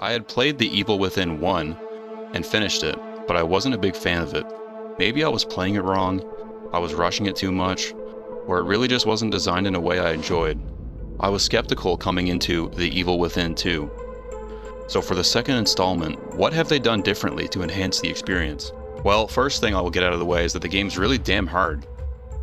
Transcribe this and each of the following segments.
I had played The Evil Within 1 and finished it, but I wasn't a big fan of it. Maybe I was playing it wrong, I was rushing it too much, or it really just wasn't designed in a way I enjoyed. I was skeptical coming into The Evil Within 2. So for the second installment, what have they done differently to enhance the experience? Well, first thing I will get out of the way is that the game's really damn hard.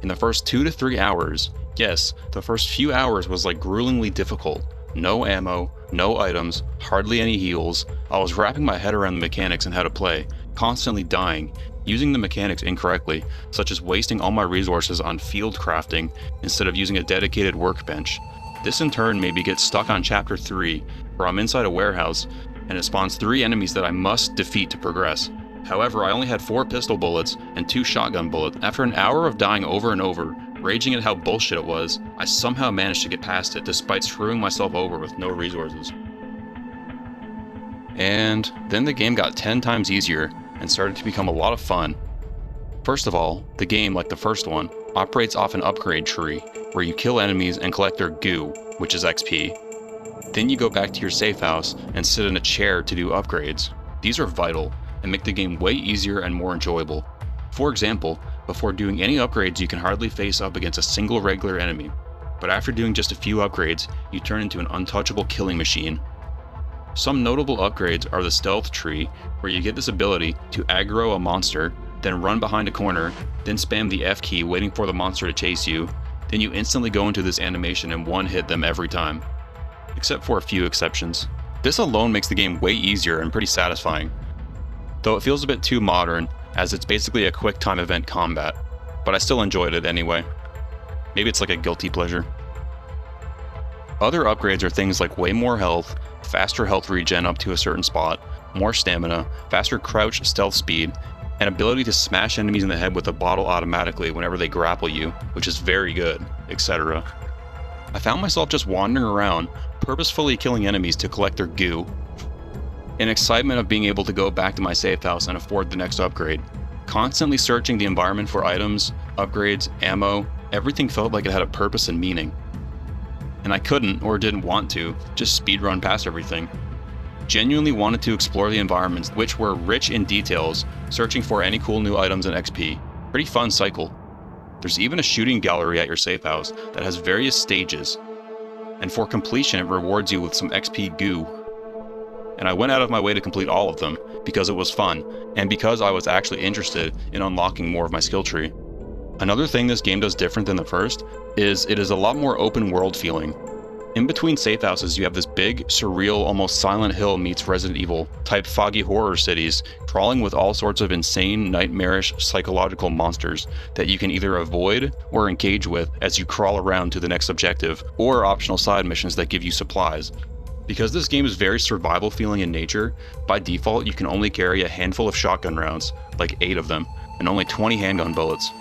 In the first 2 to 3 hours, yes, the first few hours was like gruelingly difficult. No ammo, no items, hardly any heals. I was wrapping my head around the mechanics and how to play, constantly dying, using the mechanics incorrectly, such as wasting all my resources on field crafting instead of using a dedicated workbench. This in turn made me get stuck on chapter 3, where I'm inside a warehouse, and it spawns 3 enemies that I must defeat to progress. However, I only had 4 pistol bullets and 2 shotgun bullets. After an hour of dying over and over, raging at how bullshit it was, I somehow managed to get past it despite screwing myself over with no resources. And then the game got 10 times easier and started to become a lot of fun. First of all, the game, like the first one, operates off an upgrade tree, where you kill enemies and collect their goo, which is XP. Then you go back to your safe house and sit in a chair to do upgrades. These are vital and make the game way easier and more enjoyable. For example, before doing any upgrades you can hardly face up against a single regular enemy, but after doing just a few upgrades, you turn into an untouchable killing machine. Some notable upgrades are the stealth tree, where you get this ability to aggro a monster, then run behind a corner, then spam the F key waiting for the monster to chase you, then you instantly go into this animation and one-hit them every time. Except for a few exceptions. This alone makes the game way easier and pretty satisfying, though it feels a bit too modern, as it's basically a quick time event combat, but I still enjoyed it anyway. Maybe it's like a guilty pleasure. Other upgrades are things like way more health, faster health regen up to a certain spot, more stamina, faster crouch stealth speed, and ability to smash enemies in the head with a bottle automatically whenever they grapple you, which is very good, etc. I found myself just wandering around, purposefully killing enemies to collect their goo, in excitement of being able to go back to my safe house and afford the next upgrade. Constantly searching the environment for items, upgrades, ammo, everything felt like it had a purpose and meaning. And I couldn't, or didn't want to, just speedrun past everything. Genuinely wanted to explore the environments, which were rich in details, searching for any cool new items and XP. Pretty fun cycle. There's even a shooting gallery at your safe house that has various stages, and for completion it rewards you with some XP goo. And I went out of my way to complete all of them, because it was fun, and because I was actually interested in unlocking more of my skill tree. Another thing this game does different than the first is it is a lot more open world feeling. In between safe houses you have this big, surreal, almost Silent Hill meets Resident Evil type foggy horror cities, crawling with all sorts of insane, nightmarish, psychological monsters that you can either avoid or engage with as you crawl around to the next objective, or optional side missions that give you supplies. Because this game is very survival feeling in nature, by default you can only carry a handful of shotgun rounds, like 8 of them, and only 20 handgun bullets.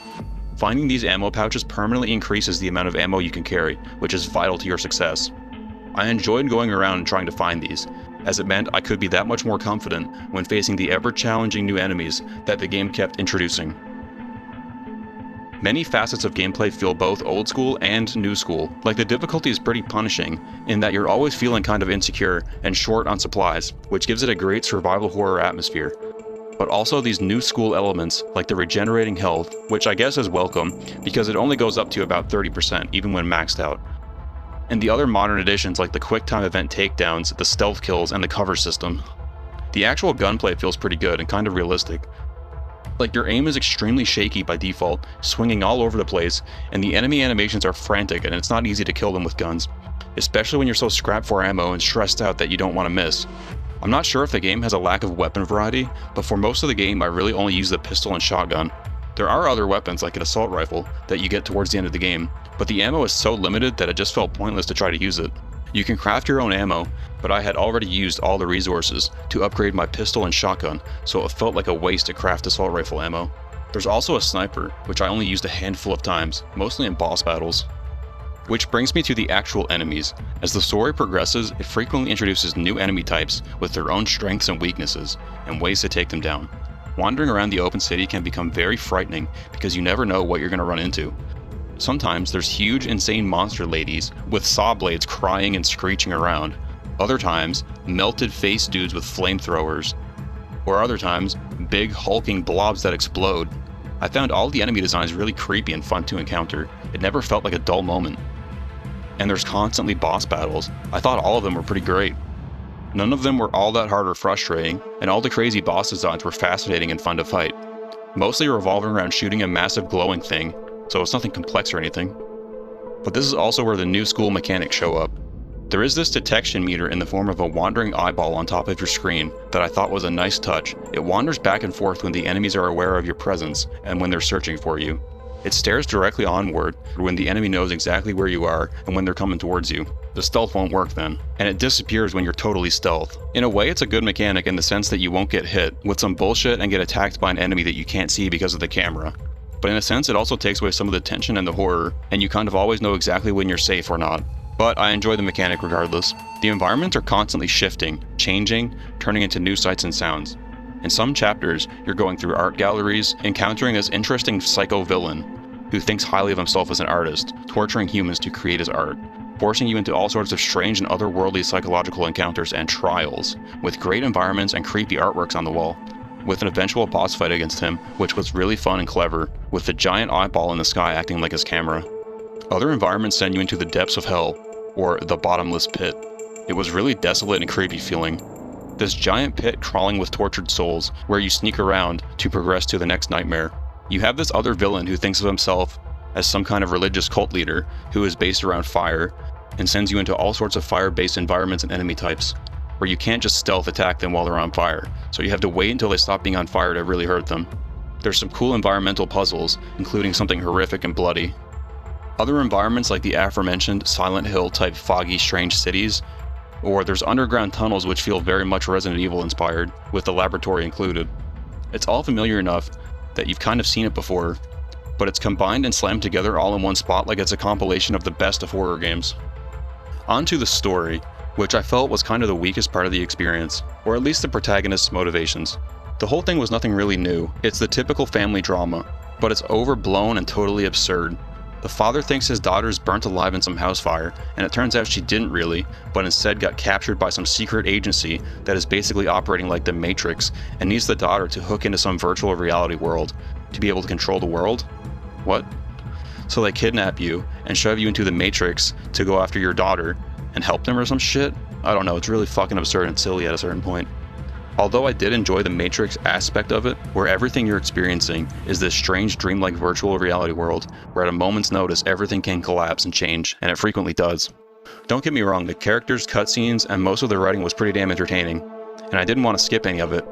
Finding these ammo pouches permanently increases the amount of ammo you can carry, which is vital to your success. I enjoyed going around and trying to find these, as it meant I could be that much more confident when facing the ever-challenging new enemies that the game kept introducing. Many facets of gameplay feel both old school and new school, like the difficulty is pretty punishing, in that you're always feeling kind of insecure and short on supplies, which gives it a great survival horror atmosphere. But also these new school elements, like the regenerating health, which I guess is welcome, because it only goes up to about 30%, even when maxed out. And the other modern additions like the quick time event takedowns, the stealth kills, and the cover system. The actual gunplay feels pretty good and kind of realistic. Like your aim is extremely shaky by default, swinging all over the place, and the enemy animations are frantic and it's not easy to kill them with guns, especially when you're so scrapped for ammo and stressed out that you don't want to miss. I'm not sure if the game has a lack of weapon variety, but for most of the game I really only use the pistol and shotgun. There are other weapons like an assault rifle that you get towards the end of the game, but the ammo is so limited that it just felt pointless to try to use it. You can craft your own ammo, but I had already used all the resources to upgrade my pistol and shotgun, so it felt like a waste to craft assault rifle ammo. There's also a sniper, which I only used a handful of times, mostly in boss battles. Which brings me to the actual enemies. As the story progresses, it frequently introduces new enemy types with their own strengths and weaknesses, and ways to take them down. Wandering around the open city can become very frightening because you never know what you're going to run into. Sometimes there's huge, insane monster ladies with saw blades crying and screeching around. Other times, melted face dudes with flamethrowers. Or other times, big hulking blobs that explode. I found all the enemy designs really creepy and fun to encounter. It never felt like a dull moment. And there's constantly boss battles. I thought all of them were pretty great. None of them were all that hard or frustrating, and all the crazy boss designs were fascinating and fun to fight. Mostly revolving around shooting a massive glowing thing, so it's nothing complex or anything. But this is also where the new school mechanics show up. There is this detection meter in the form of a wandering eyeball on top of your screen that I thought was a nice touch. It wanders back and forth when the enemies are aware of your presence and when they're searching for you. It stares directly onward when the enemy knows exactly where you are and when they're coming towards you. The stealth won't work then, and it disappears when you're totally stealth. In a way, it's a good mechanic in the sense that you won't get hit with some bullshit and get attacked by an enemy that you can't see because of the camera. But in a sense, it also takes away some of the tension and the horror, and you kind of always know exactly when you're safe or not. But I enjoy the mechanic regardless. The environments are constantly shifting, changing, turning into new sights and sounds. In some chapters, you're going through art galleries, encountering this interesting psycho villain who thinks highly of himself as an artist, torturing humans to create his art, forcing you into all sorts of strange and otherworldly psychological encounters and trials, with great environments and creepy artworks on the wall, with an eventual boss fight against him, which was really fun and clever, with the giant eyeball in the sky acting like his camera. Other environments send you into the depths of hell, or the bottomless pit. It was really desolate and creepy feeling. This giant pit crawling with tortured souls, where you sneak around to progress to the next nightmare. You have this other villain who thinks of himself as some kind of religious cult leader who is based around fire, and sends you into all sorts of fire-based environments and enemy types, where you can't just stealth attack them while they're on fire, so you have to wait until they stop being on fire to really hurt them. There's some cool environmental puzzles, including something horrific and bloody. Other environments like the aforementioned Silent Hill type foggy strange cities, or there's underground tunnels which feel very much Resident Evil inspired, with the laboratory included. It's all familiar enough that you've kind of seen it before, but it's combined and slammed together all in one spot like it's a compilation of the best of horror games. On to the story, which I felt was kind of the weakest part of the experience, or at least the protagonist's motivations. The whole thing was nothing really new. It's the typical family drama, but it's overblown and totally absurd. The father thinks his daughter's burnt alive in some house fire, and it turns out she didn't really, but instead got captured by some secret agency that is basically operating like the Matrix and needs the daughter to hook into some virtual reality world to be able to control the world? What? So they kidnap you and shove you into the Matrix to go after your daughter and help them or some shit? I don't know, it's really fucking absurd and silly at a certain point. Although I did enjoy the Matrix aspect of it, where everything you're experiencing is this strange dreamlike virtual reality world where at a moment's notice everything can collapse and change, and it frequently does. Don't get me wrong, the characters, cutscenes, and most of the writing was pretty damn entertaining, and I didn't want to skip any of it.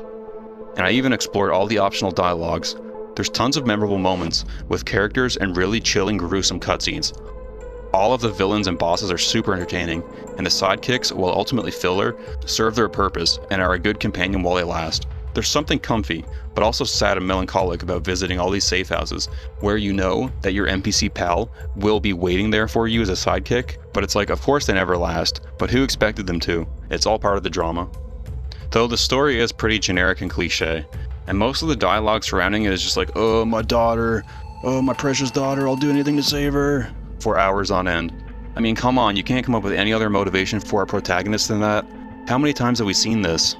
And I even explored all the optional dialogues. There's tons of memorable moments with characters and really chilling, gruesome cutscenes. All of the villains and bosses are super entertaining, and the sidekicks, while ultimately filler, serve their purpose and are a good companion while they last. There's something comfy, but also sad and melancholic about visiting all these safe houses, where you know that your NPC pal will be waiting there for you as a sidekick, but it's like, of course they never last, but who expected them to? It's all part of the drama. Though the story is pretty generic and cliche, and most of the dialogue surrounding it is just like, oh, my daughter, oh, my precious daughter, I'll do anything to save her, for hours on end. I mean, come on, you can't come up with any other motivation for a protagonist than that. How many times have we seen this?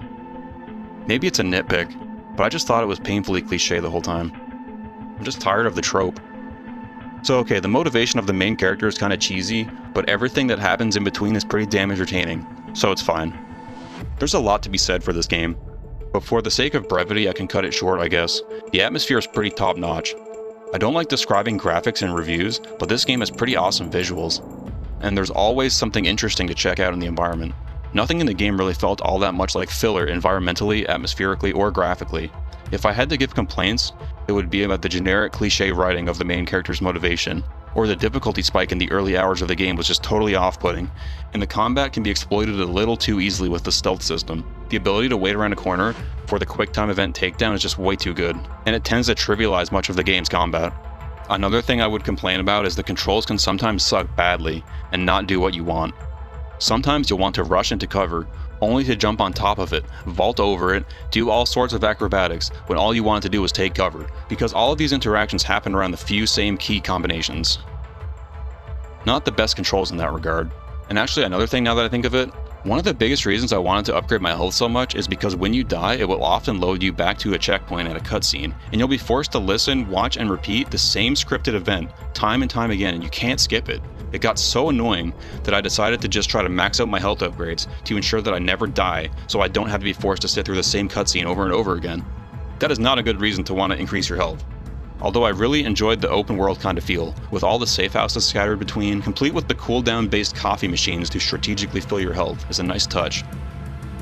Maybe it's a nitpick, but I just thought it was painfully cliche the whole time. I'm just tired of the trope. So okay, the motivation of the main character is kind of cheesy, but everything that happens in between is pretty damn entertaining, so it's fine. There's a lot to be said for this game, but for the sake of brevity I can cut it short, I guess. The atmosphere is pretty top notch. I don't like describing graphics in reviews, but this game has pretty awesome visuals, and there's always something interesting to check out in the environment. Nothing in the game really felt all that much like filler environmentally, atmospherically, or graphically. If I had to give complaints, it would be about the generic cliche writing of the main character's motivation, or the difficulty spike in the early hours of the game was just totally off-putting, and the combat can be exploited a little too easily with the stealth system. The ability to wait around a corner for the quick time event takedown is just way too good, and it tends to trivialize much of the game's combat. Another thing I would complain about is the controls can sometimes suck badly and not do what you want. Sometimes you'll want to rush into cover, only to jump on top of it, vault over it, do all sorts of acrobatics, when all you wanted to do was take cover, because all of these interactions happen around the few same key combinations. Not the best controls in that regard. And actually, another thing now that I think of it, One of the biggest reasons I wanted to upgrade my health so much is because when you die, it will often load you back to a checkpoint at a cutscene, and you'll be forced to listen, watch, and repeat the same scripted event time and time again, and you can't skip it. It got so annoying that I decided to just try to max out my health upgrades to ensure that I never die, so I don't have to be forced to sit through the same cutscene over and over again. That is not a good reason to want to increase your health. Although I really enjoyed the open world kind of feel, with all the safe houses scattered between, complete with the cooldown based coffee machines to strategically fill your health, is a nice touch.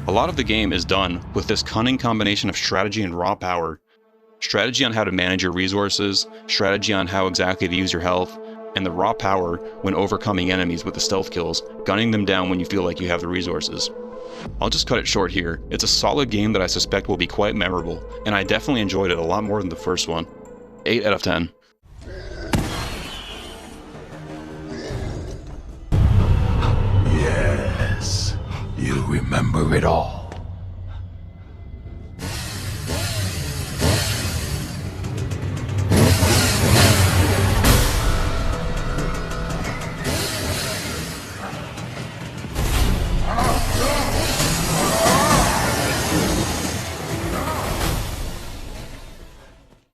A lot of the game is done with this cunning combination of strategy and raw power. Strategy on how to manage your resources, strategy on how exactly to use your health, and the raw power when overcoming enemies with the stealth kills, gunning them down when you feel like you have the resources. I'll just cut it short here. It's a solid game that I suspect will be quite memorable, and I definitely enjoyed it a lot more than the first one. 8 out of 10. Yes, you remember it all.